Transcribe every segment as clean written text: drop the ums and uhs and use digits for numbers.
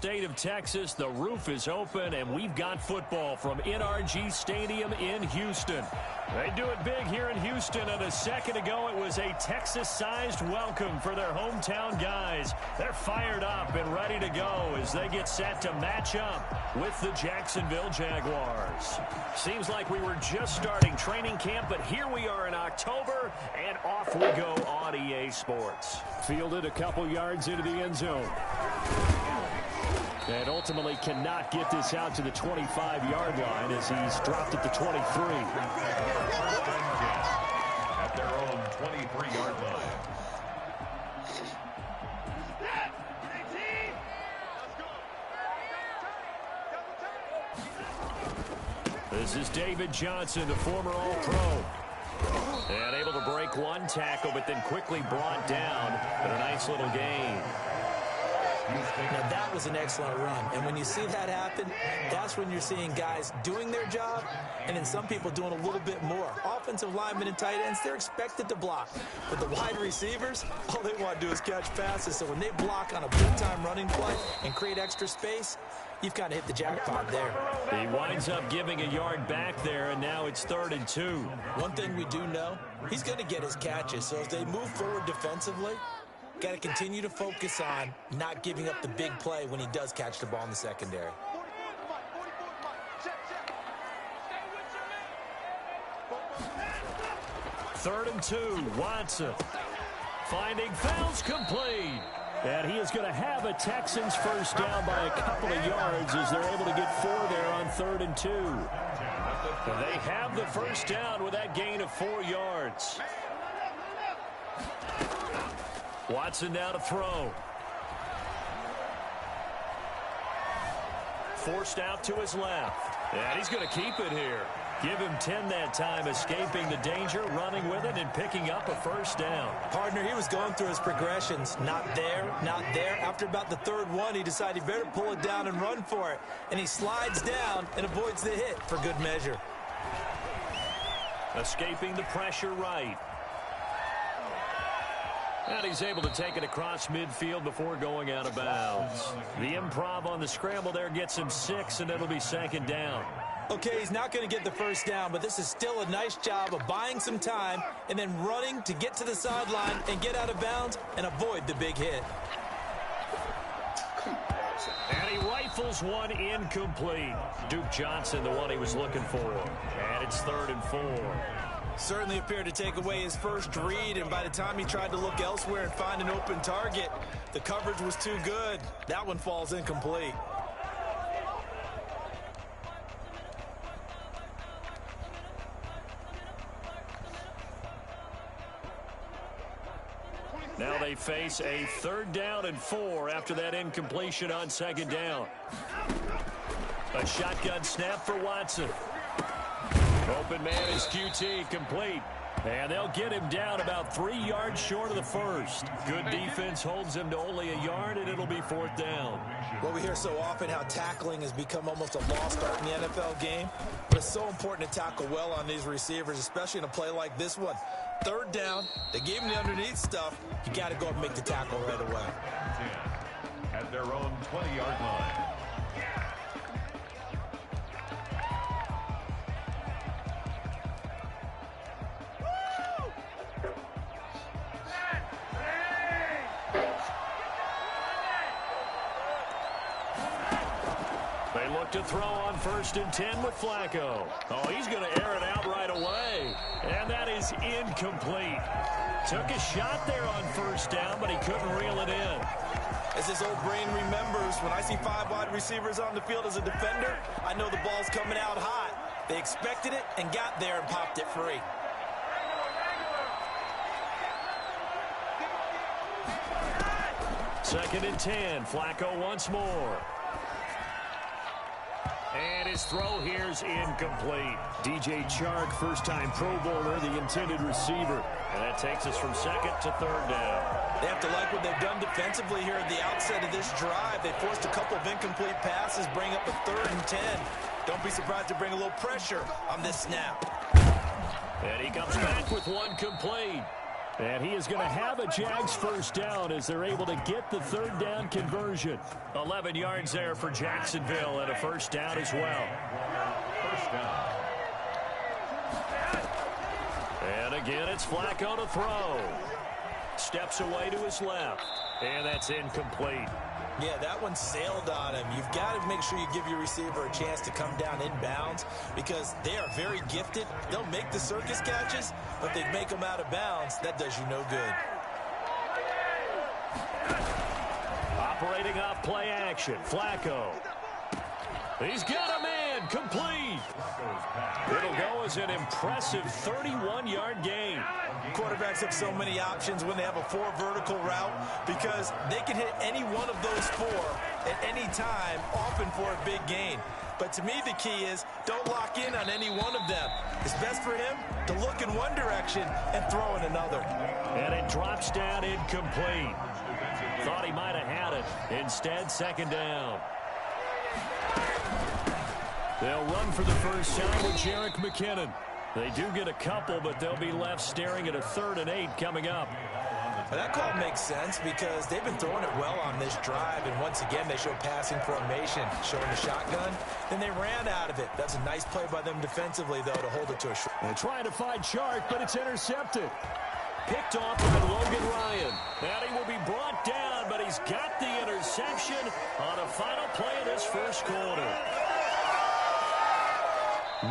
state of Texas, the roof is open, and we've got football from NRG Stadium in Houston. They do it big here in Houston, and a second ago it was a Texas-sized welcome for their hometown guys. They're fired up and ready to go as they get set to match up with the Jacksonville Jaguars. Seems like we were just starting training camp, but here we are in October, and off we go on EA Sports. Fielded a couple yards into the end zone. And ultimately cannot get this out to the 25-yard line as he's dropped at the 23. At their own 23-yard line. This is David Johnson, the former All-Pro. And able to break one tackle, but then quickly brought down. But a nice little gain. Now, that was an excellent run. And when you see that happen, that's when you're seeing guys doing their job and then some people doing a little bit more. Offensive linemen and tight ends, they're expected to block. But the wide receivers, all they want to do is catch passes. So when they block on a big-time running play and create extra space, you've kind of hit the jackpot there. He winds up giving a yard back there, and now it's 3rd and 2. One thing we do know, he's going to get his catches. So as they move forward defensively, got to continue to focus on not giving up the big play when he does catch the ball in the secondary. Third and 2, Watson. Finding Fells complete. And he is going to have a Texans first down by a couple of yards as they're able to get 4 there on 3rd and 2. They have the first down with that gain of 4 yards. Watson now to throw. Forced out to his left. And he's going to keep it here. Give him 10 that time, escaping the danger, running with it, and picking up a first down. Partner, he was going through his progressions. Not there, not there. After about the 3rd one, he decided he better pull it down and run for it. And he slides down and avoids the hit for good measure. Escaping the pressure right. And he's able to take it across midfield before going out of bounds. The improv on the scramble there gets him 6, and it'll be 2nd down. Okay, he's not going to get the first down, but this is still a nice job of buying some time and then running to get to the sideline and get out of bounds and avoid the big hit. And he rifles one incomplete. Duke Johnson, the one he was looking for. And it's 3rd and 4. Certainly appeared to take away his first read, and by the time he tried to look elsewhere and find an open target, the coverage was too good. That one falls incomplete. Now they face a 3rd down and 4 after that incompletion on 2nd down. A shotgun snap for Watson. Open man is QT, complete. And they'll get him down about 3 yards short of the first. Good defense holds him to only a yard, and it'll be 4th down. Well, we hear so often how tackling has become almost a lost art in the NFL game. But it's so important to tackle well on these receivers, especially in a play like this one. 3rd down, they gave him the underneath stuff. You got to go and make the tackle right away. At their own 20-yard line. They look to throw on 1st and 10 with Flacco. Oh, he's going to air it out right away. And that is incomplete. Took a shot there on 1st down, but he couldn't reel it in. As this old brain remembers, when I see 5 wide receivers on the field as a defender, I know the ball's coming out hot. They expected it and got there and popped it free. Second and 10. Flacco once more. And his throw here's incomplete. DJ Chark, first-time Pro Bowler, the intended receiver. And that takes us from 2nd to 3rd down. They have to like what they've done defensively here at the outset of this drive. They forced a couple of incomplete passes, bring up a 3rd and 10. Don't be surprised to bring a little pressure on this snap. And he comes back with one complete. And he is going to have a Jags first down as they're able to get the third down conversion. 11 yards there for Jacksonville and a first down as well. First down. And again, it's Flacco to throw. Steps away to his left. And that's incomplete. Yeah, that one sailed on him. You've got to make sure you give your receiver a chance to come down inbounds because they are very gifted. They'll make the circus catches, but they make them out of bounds. That does you no good. Operating off play action, Flacco. He's got a man, complete. It'll go as an impressive 31-yard gain. Quarterbacks have so many options when they have a 4 vertical route because they can hit any one of those 4 at any time, often for a big gain. But to me, the key is don't lock in on any one of them. It's best for him to look in one direction and throw in another. And it drops down incomplete. Thought he might have had it. Instead, second down. They'll run for the first time with Jerick McKinnon. They do get a couple, but they'll be left staring at a 3rd and 8 coming up. Well, that call makes sense because they've been throwing it well on this drive, and once again they show passing formation, showing the shotgun. Then they ran out of it. That's a nice play by them defensively, though, to hold it to a short. They're trying to find Chark, but it's intercepted. Picked off by Logan Ryan. And he will be brought down, but he's got the interception on a final play of this first quarter.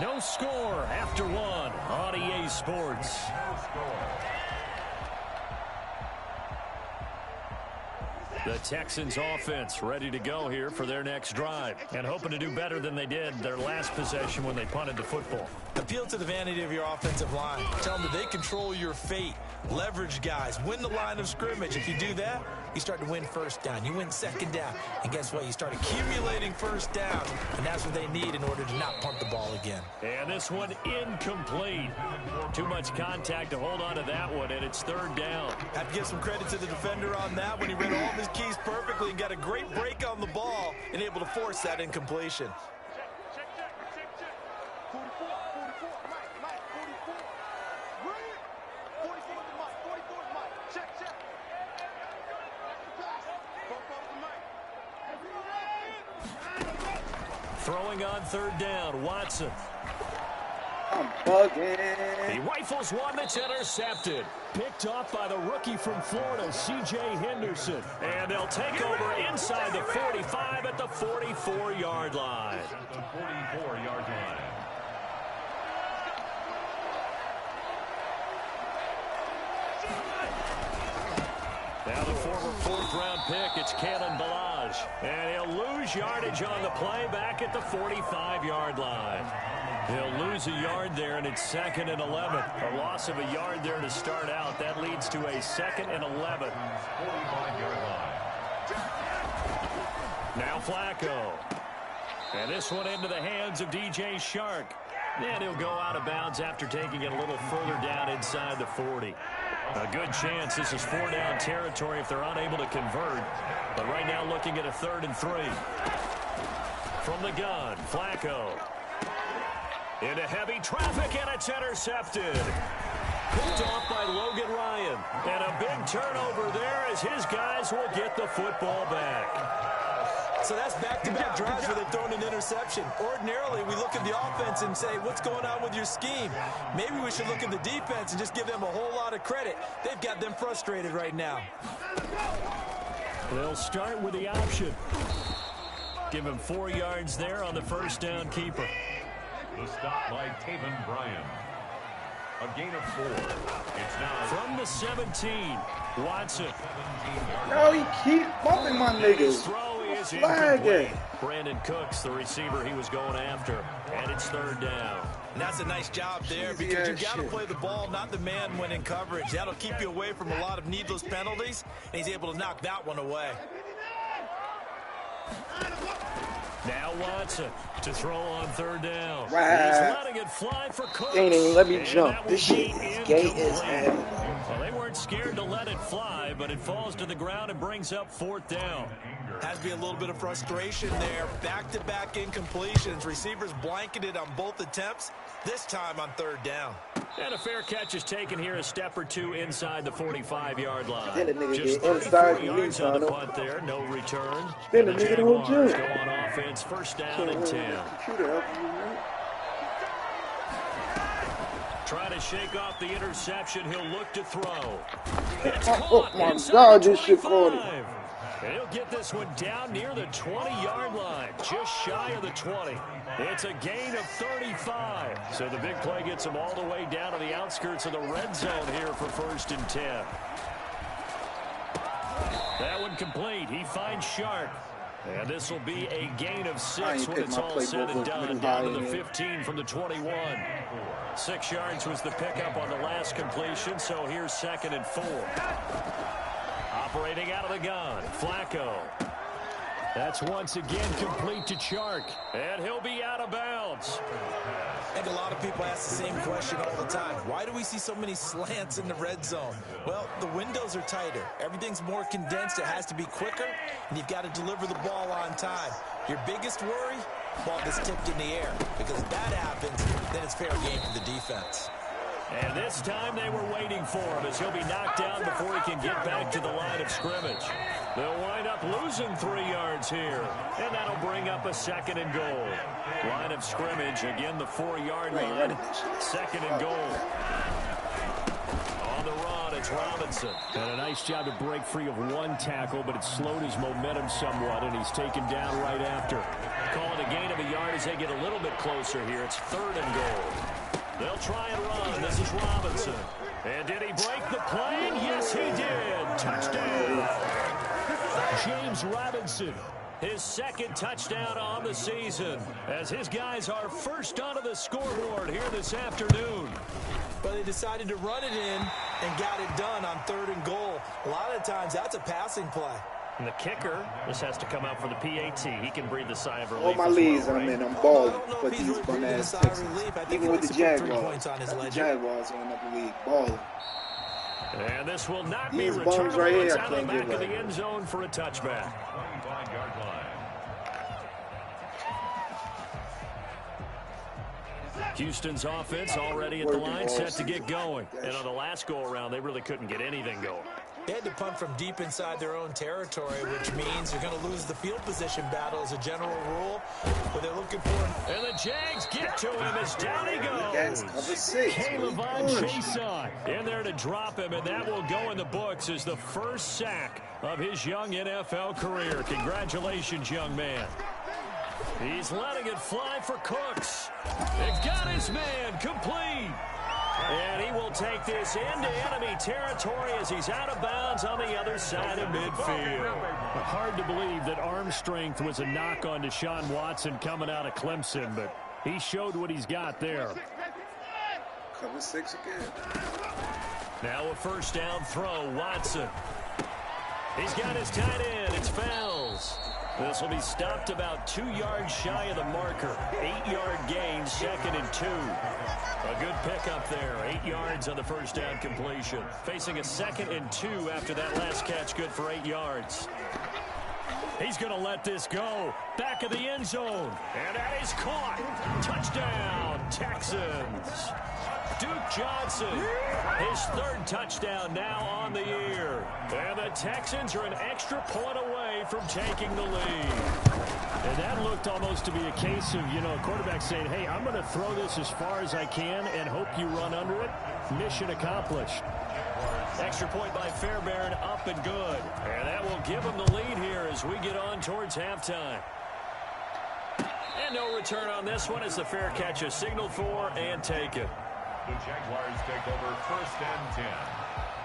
No score after 1 on EA Sports. The Texans offense ready to go here for their next drive and hoping to do better than they did their last possession when they punted the football. Appeal to the vanity of your offensive line. Tell them that they control your fate. Leverage guys. Win the line of scrimmage. If you do that, you start to win first down. You win second down. And guess what? You start accumulating first downs. And that's what they need in order to not punt the ball again. And this one incomplete. Too much contact to hold on to that one, and it's 3rd down. Have to give some credit to the defender on that when he read all of his keys perfectly and got a great break on the ball and able to force that incompletion. Throwing on 3rd down, Watson. I'm bugging. He rifles one that's intercepted. Picked off by the rookie from Florida, C.J. Henderson. And they'll take over inside the 45 at the 44-yard line. At the 44-yard line. Now the former 4th-round pick, it's Kalen Ballage. And he'll lose yardage on the play back at the 45-yard line. He'll lose a yard there, and it's 2nd and 11. A loss of a yard there to start out. That leads to a 2nd and 11. 45-yard line. Now Flacco. And this one into the hands of DJ Chark. And he'll go out of bounds after taking it a little further down inside the 40. A good chance this is 4-down territory if they're unable to convert. But right now looking at a 3rd and 3. From the gun, Flacco. Into heavy traffic, and it's intercepted. Picked off by Logan Ryan. And a big turnover there as his guys will get the football back. So that's back-to-back drives where they've thrown an interception. Ordinarily, we look at the offense and say, what's going on with your scheme? Maybe we should look at the defense and just give them a whole lot of credit. They've got them frustrated right now. They'll start with the option. Give him 4 yards there on the first down keeper. The stop by Taven Bryan. A gain of 4. It's now from the 17. Watson. No, he keep bumping my niggas. Throw is Flag incomplete. it. Brandon Cooks, the receiver he was going after. And it's 3rd down. And that's a nice job there because you got to play the ball, not the man when in coverage. That'll keep you away from a lot of needless penalties, and he's able to knock that one away. Now Watson to throw on 3rd down. Wow. He's letting it fly for Cooks. They ain't even let me And jump. that will This shit be is gay as incomplete. hell. Well, they weren't weren't scared to let it fly, but it falls to the ground and brings up 4th down. Has to be a little bit of frustration there. Back-to-back incompletions. Receivers blanketed on both attempts, this time on 3rd down. And a fair catch is taken here a step or two inside the 45-yard line. Then the nigga Just get inside 34 and yards leave on the on punt there. No return. Then the And nigga don't Jaguars jump. go on offense. 1st down and 10. Computer helping you, man. Trying to shake off the interception. He'll look to throw. It's Oh caught my inside God, the this shit caught it. 25. And he'll get this one down near the 20-yard line, just shy of the 20. It's a gain of 35. So the big play gets him all the way down to the outskirts of the red zone here for 1st and 10. That one complete. He finds Sharp. And this will be a gain of 6 when it's all said and done. Down to the 15 from the 21. 6 yards was the pickup on the last completion, so here's 2nd and 4. Operating out of the gun, Flacco. That's once again complete to Chark. And he'll be out of bounds. I think a lot of people ask the same question all the time. Why do we see so many slants in the red zone? Well, the windows are tighter. Everything's more condensed. It has to be quicker, and you've got to deliver the ball on time. Your biggest worry? Ball gets tipped in the air. Because if that happens, then it's fair game for the defense. And this time they were waiting for him as he'll be knocked down before he can get back to the line of scrimmage. They'll wind up losing 3 yards here. And that'll bring up a 2nd and goal. Line of scrimmage, again the 4-yard line. 2nd and goal. On the run, it's Robinson. And a nice job to break free of one tackle, but it slowed his momentum somewhat, and he's taken down right after. Call it a gain of a yard as they get a little bit closer here. It's 3rd and goal. They'll try and run. This is Robinson. And did he break the plane? Yes, he did. Touchdown. James Robinson, his 2nd touchdown on the season, as his guys are first onto the scoreboard here this afternoon. But they decided to run it in and got it done on 3rd and goal. A lot of times that's a passing play. And the kicker, this has to come out for the PAT. He can breathe a sigh of relief. All my leads, I'm in. I'm balling. But these bum-ass Texans. Even with the Jaguars. The Jaguars are in the league. Balling. And this will not be These returned. bums right here, It's I out of the can't back give of the up. end zone for a touchback. 25-yard line. Houston's offense already at the line, set to get going. And on the last go-around, they really couldn't get anything going. They had to punt from deep inside their own territory, which means you're going to lose the field position battle as a general rule. But they're looking for him. And the Jags get to him as down he goes. Cover 6. Caleb Chason in there to drop him, and that will go in the books as the first sack of his young NFL career. Congratulations, young man. He's letting it fly for Cooks. They've got his man complete. And he will take this into enemy territory as he's out of bounds on the other side of midfield. Hard to believe that arm strength was a knock on Deshaun Watson coming out of Clemson, but he showed what he's got there. Cover 6 again. Now a 1st down throw, Watson. He's got his tight end. It's Fells. This will be stopped about 2 yards shy of the marker. 8-yard gain, 2nd and 2. A good pickup there. 8 yards on the 1st down completion. Facing a 2nd and 2 after that last catch, good for 8 yards. He's going to let this go. Back of the end zone. And that is caught. Touchdown, Texans. Duke Johnson, his 3rd touchdown now on the year. And the Texans are an extra point away from taking the lead. And that looked almost to be a case of, a quarterback saying, hey, I'm going to throw this as far as I can and hope you run under it. Mission accomplished. Extra point by Fairbairn, up and good. And that will give him the lead here as we get on towards halftime. And no return on this one as the fair catch is signaled for and taken. The Jaguars take over 1st and 10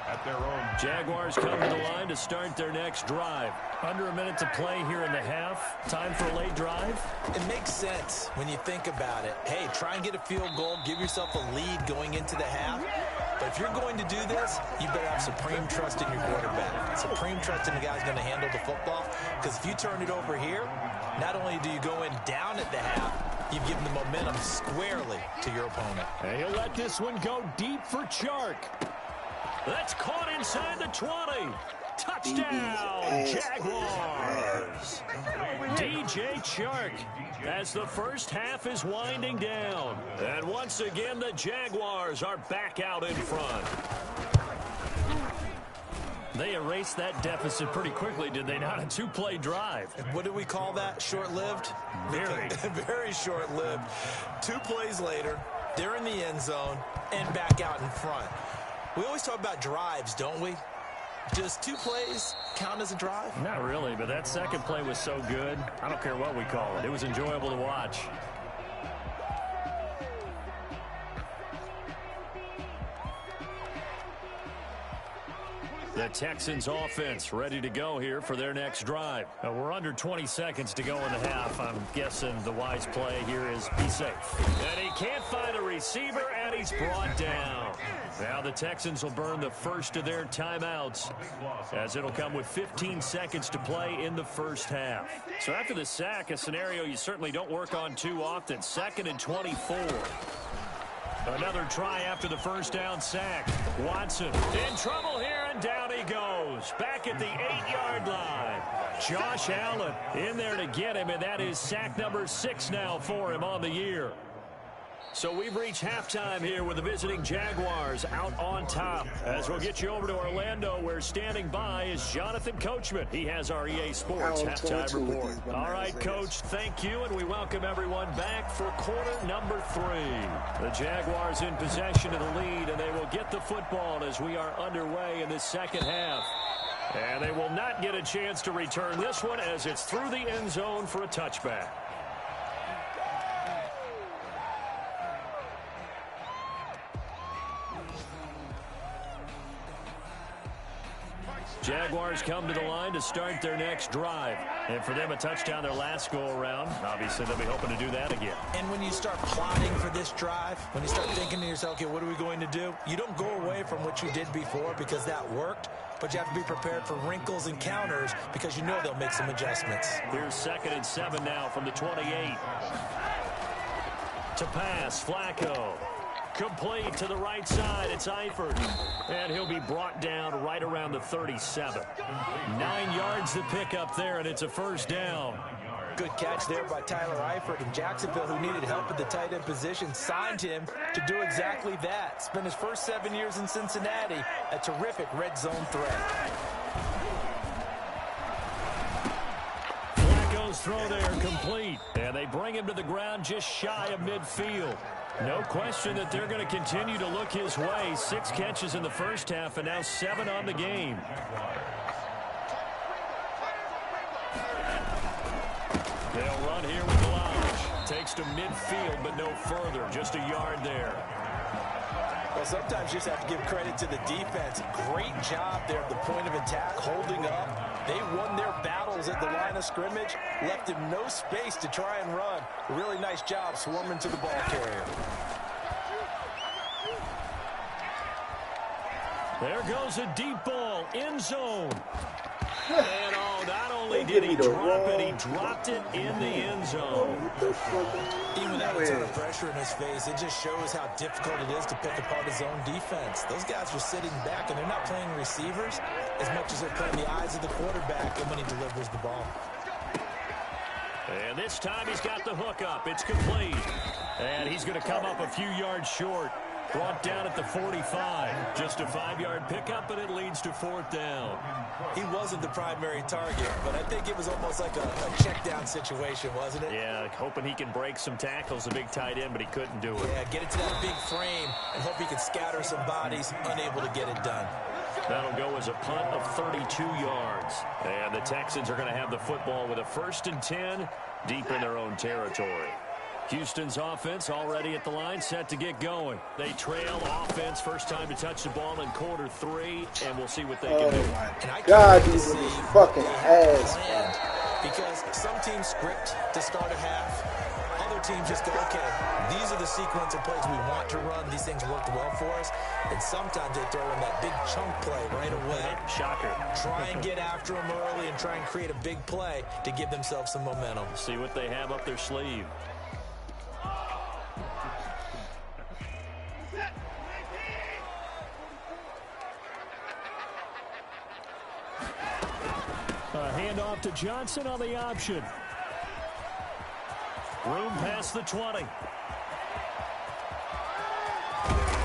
at their own. Jaguars come to the line to start their next drive. Under a minute to play here in the half. Time for a late drive. It makes sense when you think about it. Hey, try and get a field goal. Give yourself a lead going into the half. But if you're going to do this, you better have supreme trust in your quarterback. Supreme trust in the guy's going to handle the football. Because if you turn it over here, not only do you go in down at the half, you've given the momentum squarely to your opponent. And he'll let this one go deep for Chark. That's caught inside the 20. Touchdown, Jaguars. DJ Chark as the first half is winding down. And once again, the Jaguars are back out in front. They erased that deficit pretty quickly, did they not? A two-play drive. What do we call that? Short-lived? Very. Very short-lived. 2 plays later, they're in the end zone and back out in front. We always talk about drives, don't we? Does 2 plays count as a drive? Not really, but that second play was so good. I don't care what we call it. It was enjoyable to watch. The Texans offense ready to go here for their next drive. We're under 20 seconds to go in the half. I'm guessing the wise play here is be safe. And he can't find a receiver, and he's brought down. Now the Texans will burn the first of their timeouts, as it'll come with 15 seconds to play in the first half. So after the sack, a scenario you certainly don't work on too often. 2nd and 24. Another try after the first down sack. Watson in trouble here, and down he goes. Back at the 8-yard line. Josh Allen in there to get him, and that is sack number 6 now for him on the year. So we've reached halftime here with the visiting Jaguars out on top. As we'll get you over to Orlando, where standing by is Jonathan Coachman. He has our EA Sports halftime report. All right, Coach, thank you, and we welcome everyone back for quarter number 3. The Jaguars in possession of the lead, and they will get the football as we are underway in this second half. And they will not get a chance to return this one, as it's through the end zone for a touchback. Jaguars come to the line to start their next drive. And for them, a touchdown their last go-around. Obviously, they'll be hoping to do that again. And when you start plotting for this drive, when you start thinking to yourself, okay, what are we going to do? You don't go away from what you did before because that worked, but you have to be prepared for wrinkles and counters because you know they'll make some adjustments. Here's 2nd and 7 now from the 28. To pass, Flacco. Complete to the right side. It's Eifert. And he'll be brought down right around the 37. 9 yards to pick up there, and it's a first down. Good catch there by Tyler Eifert. And Jacksonville, who needed help at the tight end position, signed him to do exactly that. Spent his first 7 years in Cincinnati. A terrific red zone threat. Flacco's throw there complete. And they bring him to the ground just shy of midfield. No question that they're going to continue to look his way. 6 catches in the first half and now 7 on the game. They'll run here with Lodge. Takes to midfield, but no further. Just a yard there. Well, sometimes you just have to give credit to the defense. Great job there at the point of attack, holding up. They won their battles at the line of scrimmage, left him no space to try and run. A really nice job swarming to the ball carrier. There goes a deep ball, end zone. And not only did he drop it, he dropped it in the end zone. Even without a ton of pressure in his face, it just shows how difficult it is to pick apart his own defense. Those guys are sitting back, and they're not playing receivers as much as they're playing the eyes of the quarterback and when he delivers the ball. And this time he's got the hook up. It's complete. And he's going to come up a few yards short. Brought down at the 45. Just a 5-yard pickup, and it leads to 4th down. He wasn't the primary target, but I think it was almost like a check-down situation, wasn't it? Yeah, hoping he can break some tackles, a big tight end, but he couldn't do it. Yeah, get it to that big frame and hope he can scatter some bodies, unable to get it done. That'll go as a punt of 32 yards. And the Texans are going to have the football with a 1st and 10 deep in their own territory. Houston's offense already at the line, set to get going. They trail offense, first time to touch the ball in quarter 3, and we'll see what they can do. And I God, these are fucking ass. Because some teams script to start a half. Other teams just go, okay, these are the sequence of plays we want to run. These things worked well for us. And sometimes they throw in that big chunk play right away. Shocker. Try and get after them early and try and create a big play to give themselves some momentum. See what they have up their sleeve. Handoff to Johnson on the option. Room past the 20.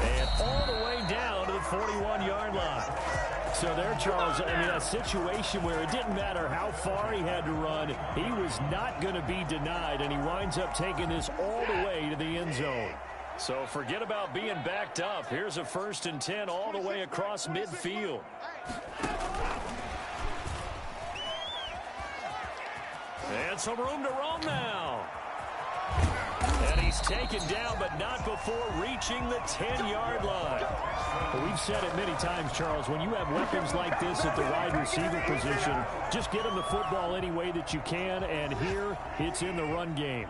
And all the way down to the 41-yard line. So there, Charles, I mean, a situation where it didn't matter how far he had to run, he was not going to be denied, and he winds up taking this all the way to the end zone. So forget about being backed up. Here's a 1st and 10 all the way across midfield. And some room to roam now. And he's taken down, but not before reaching the 10-yard line. Well, we've said it many times, Charles, when you have weapons like this at the wide receiver position, just get them the football any way that you can, and here it's in the run game.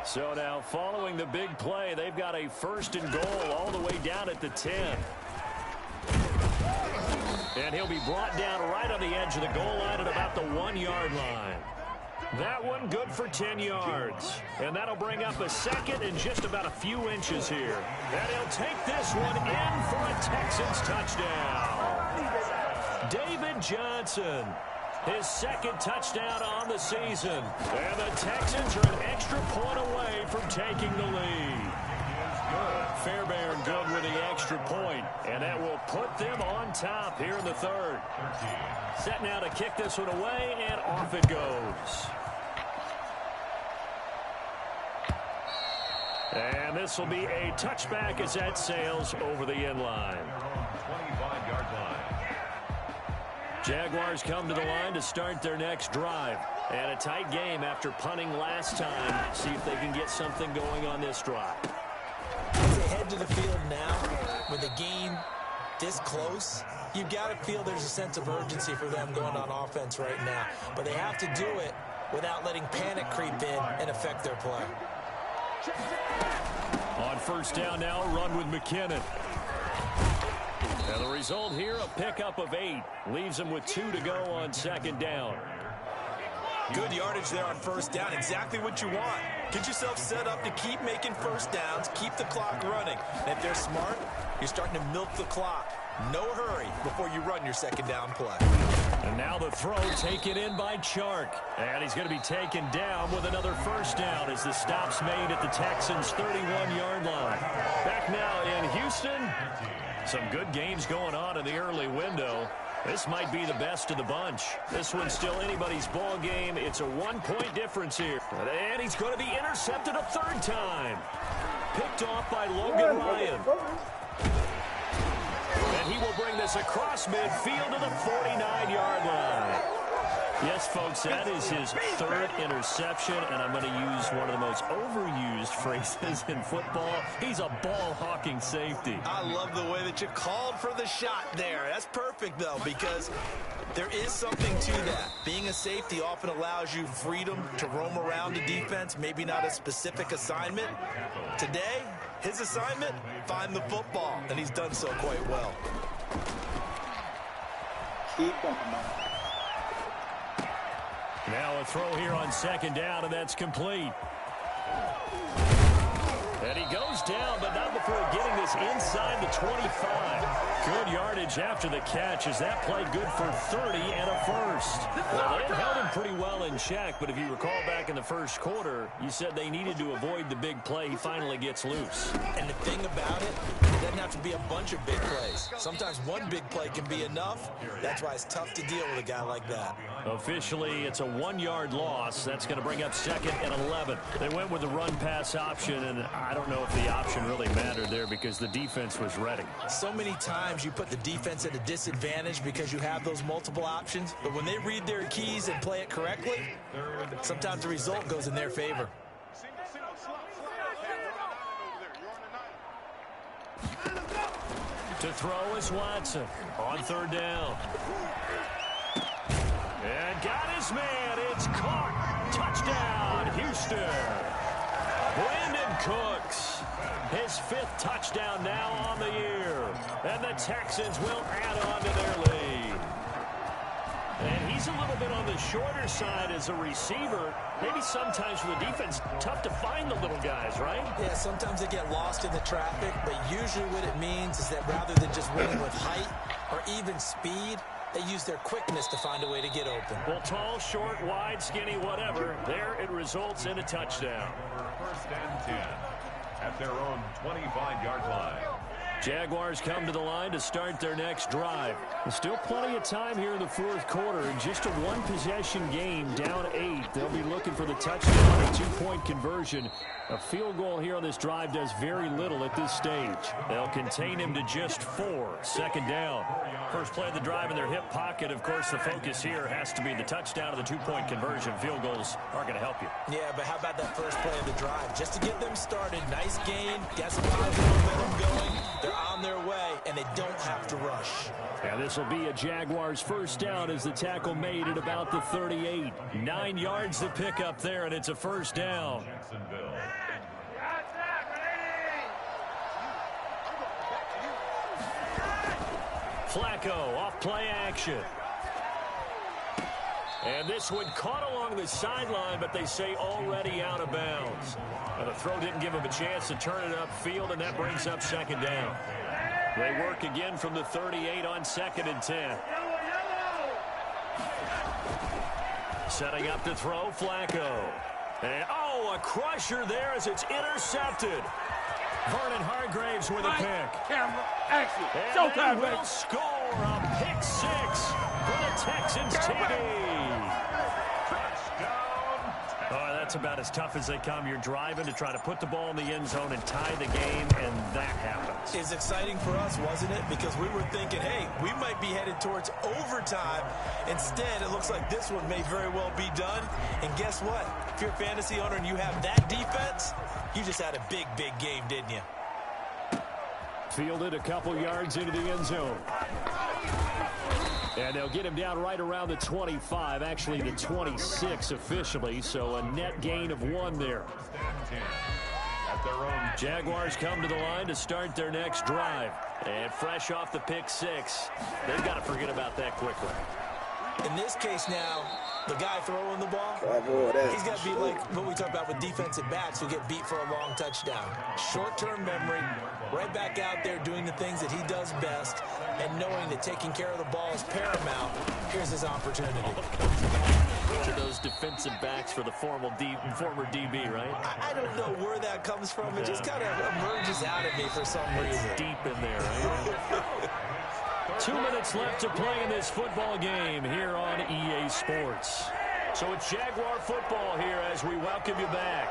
So now following the big play, they've got a 1st and goal all the way down at the 10. And he'll be brought down right on the edge of the goal line at about the 1-yard line. That one good for 10 yards. And that'll bring up a 2nd and just about a few inches here. And he'll take this one in for a Texans touchdown. David Johnson, his 2nd touchdown on the season. And the Texans are an extra point away from taking the lead. Fairbairn good with the extra point, and that will put them on top here in the 3rd. Set now to kick this one away, and off it goes. And this will be a touchback as that sails over the end line. 25-yard line. Jaguars come to the line to start their next drive. And a tight game after punting last time. See if they can get something going on this drive. As they head to the field now, with the game this close, you've got to feel there's a sense of urgency for them going on offense right now. But they have to do it without letting panic creep in and affect their play. On 1st down now, run with McKinnon. And the result here, a pickup of 8. Leaves them with 2 to go on 2nd down. Good yardage there on 1st down. Exactly what you want. Get yourself set up to keep making 1st downs, keep the clock running. And if they're smart, you're starting to milk the clock. No hurry before you run your 2nd down play. And now the throw taken in by Chark. And he's going to be taken down with another 1st down as the stop's made at the Texans' 31-yard line. Back now in Houston. Some good games going on in the early window. This might be the best of the bunch. This one's still anybody's ball game. It's a 1-point difference here. And he's going to be intercepted a 3rd time. Picked off by Logan Ryan. And he will bring this across midfield to the 49-yard line. Yes, folks, that is his 3rd interception, and I'm going to use one of the most overused phrases in football. He's a ball-hawking safety. I love the way that you called for the shot there. That's perfect, though, because there is something to that. Being a safety often allows you freedom to roam around the defense, maybe not a specific assignment. Today, his assignment, find the football, and he's done so quite well. Keep on, man. Now a throw here on 2nd down, and that's complete. And he goes down, but not before getting this inside the 25. Good yardage after the catch. Is that play good for 30 and a 1st? Well, they held him pretty well in check, but if you recall back in the 1st quarter, you said they needed to avoid the big play. He finally gets loose. And the thing about it doesn't have to be a bunch of big plays. Sometimes one big play can be enough. That's why it's tough to deal with a guy like that. Officially, it's a 1-yard loss. That's going to bring up 2nd and 11. They went with the run-pass option, and I don't know if the option really mattered there because the defense was ready. So many times you put the defense at a disadvantage because you have those multiple options, but when they read their keys and play it correctly, sometimes the result goes in their favor. To throw is Watson on 3rd down. And got his man. It's caught. Touchdown, Houston. Brandon Cooks, his 5th touchdown now on the year. And the Texans will add on to their lead. And he's a little bit on the shorter side as a receiver. Maybe sometimes for the defense, tough to find the little guys, right? Yeah, sometimes they get lost in the traffic, but usually what it means is that rather than just winning with height or even speed, They use their quickness to find a way to get open. Well, tall, short, wide, skinny, whatever. There it results in a touchdown. First and 10 at their own 25-yard line. Jaguars come to the line to start their next drive. There's still plenty of time here in the fourth quarter. In just a one-possession game, down 8. They'll be looking for the touchdown, a two-point conversion. A field goal here on this drive does very little at this stage. They'll contain him to just 4. Second down. First play of the drive in their hip pocket. Of course, the focus here has to be the touchdown of the two-point conversion. Field goals aren't going to help you. Yeah, but how about that first play of the drive? Just to get them started. Nice gain. Get some positive momentum going. They're on their way, and they don't have to rush. And this will be a Jaguars first down as the tackle made at about the 38. 9 yards to pick up there, and it's a first down. Jacksonville. Flacco off play action. And this one caught along the sideline, but they say already out of bounds. Now, the throw didn't give him a chance to turn it upfield, and that brings up second down. They work again from the 38 on 2nd and 10. Setting up to throw, Flacco. And, a crusher there as it's intercepted. Vernon Hargraves with a pick. Camera, action, And showtime, they baby. will score a pick 6 for the Texans TD. Oh, that's about as tough as they come. You're driving to try to put the ball in the end zone and tie the game, and that happens. It's exciting for us, wasn't it? Because we were thinking, hey, we might be headed towards overtime. Instead, it looks like this one may very well be done. And guess what? If you're a fantasy owner and you have that defense, you just had a big, big game, didn't you? Fielded a couple yards into the end zone. And they'll get him down right around the 25, actually the 26 officially, so a net gain of 1 there. At their own Jaguars come to the line to start their next drive. And fresh off the pick 6, they've got to forget about that quickly. In this case now, the guy throwing the ball, he's got to be like what we talk about with defensive backs who get beat for a long touchdown. Short-term memory, right back out there doing the things that he does best, and knowing that taking care of the ball is paramount. Here's his opportunity. To those defensive backs for the former DB, right? I don't know where that comes from. It just kind of emerges out of me for some reason. It's deep in there, right? 2 minutes left to play in this football game here on EA Sports. So it's Jaguar football here as we welcome you back.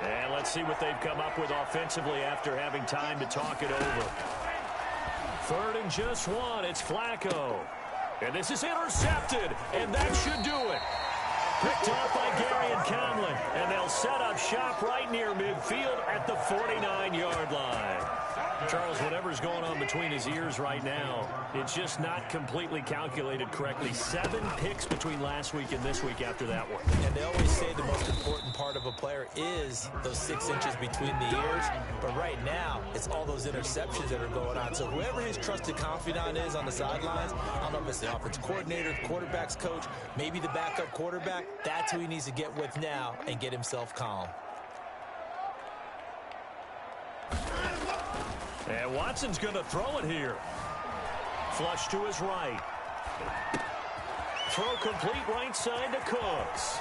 And let's see what they've come up with offensively after having time to talk it over. 3rd and just 1. It's Flacco. And this is intercepted. And that should do it. Picked off by Gary and Conley. And they'll set up shop right near midfield at the 49-yard line. Charles, whatever's going on between his ears right now, it's just not completely calculated correctly. 7 picks between last week and this week after that one. And they always say the most important part of a player is those 6 inches between the ears. But right now, it's all those interceptions that are going on. So whoever his trusted confidant is on the sidelines, I don't know if it's the offensive coordinator, the quarterback's coach, maybe the backup quarterback, that's who he needs to get with now and get himself calm. And Watson's going to throw it here. Flush to his right. Throw complete right side to Cooks.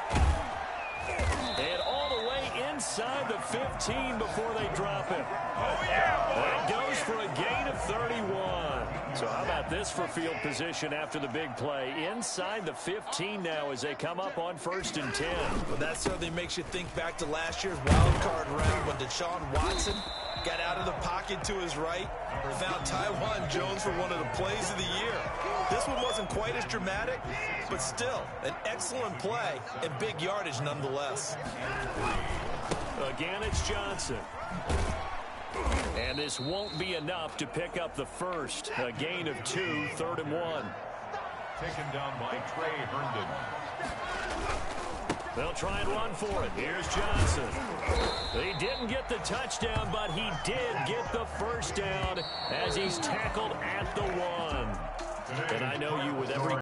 And all the way inside the 15 before they drop him. That goes for a gain of 31. So how about this for field position after the big play? Inside the 15 now as they come up on 1st and 10. Well, that certainly makes you think back to last year's wild card round when Deshaun Watson got out of the pocket to his right, found Tywan Jones for one of the plays of the year. This one wasn't quite as dramatic, but still an excellent play and big yardage nonetheless. Again, it's Johnson. And this won't be enough to pick up the first. A gain of 2, 3rd and 1. taken down by Trey Herndon. They'll try and run for it. Here's Johnson. He didn't get the touchdown, but he did get the first down as he's tackled at the 1. And I know you with every